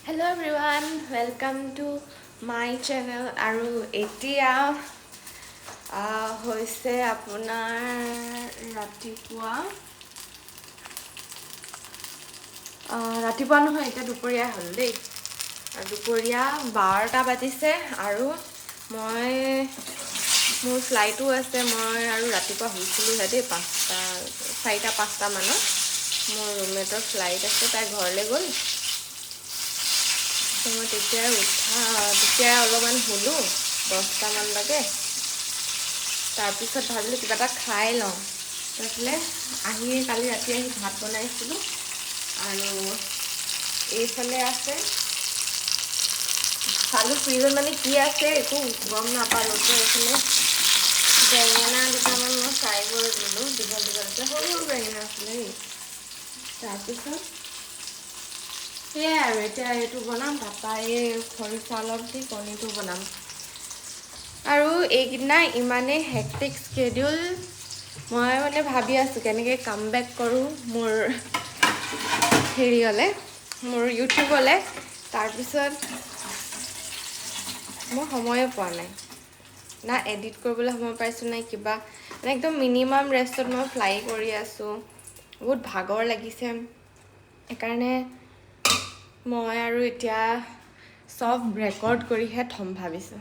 Hello everyone, welcome to my channel. আৰু এতিয়া হৈছে আপোনাৰ ৰাতিপুৱা নহয়, এতিয়া দুপৰীয়া হ'ল দেই। আৰু দুপৰীয়া 12টা বাজিছে আৰু মোৰ ফ্লাইটো আছে। মই আৰু ৰাতিপুৱা শুইছিলোঁহে দেই 4টা-5টা মানত। মোৰ ৰুমমেটৰ ফ্লাইট আছে, তাই ঘৰলৈ গ'ল। মই তেতিয়াই অলপমান শুলোঁ 10টামান লাগে। তাৰপিছত ভাবিলোঁ কিবা এটা খাই লওঁ। তাৰপিছতে কালি ৰাতি আহি ভাত বনাইছিলোঁ। আৰু এইফালে আছে চালোঁ ফ্ৰিজত মানে কি আছে একো গম নাপালোঁ। তো এইফালে বেঙেনা দুটামান মই ফ্ৰাই কৰি দিলোঁ, দীঘলকৈ সৰু বেঙেনা আছিলে। তাৰপিছত সেয়াই আৰু এতিয়া এইটো বনাম, তাৰপৰা এই খৰিচা অলপ দি কণীটো বনাম। আৰু এইকেইদিনা ইমানেই হেক্টিক স্কেডিউল, মই মানে ভাবি আছোঁ কেনেকৈ কাম বেক কৰোঁ মোৰ মোৰ ইউটিউবলৈ। তাৰপিছত মই সময়ে পোৱা নাই, না এডিট কৰিবলৈ সময় পাইছোঁ, নাই কিবা মানে একদম মিনিমাম ৰেষ্টত মই ফ্লাই কৰি আছোঁ। বহুত ভাগৰ লাগিছে। সেইকাৰণে মই আৰু এতিয়া চব ৰেকৰ্ড কৰিহে থ'ম ভাবিছোঁ।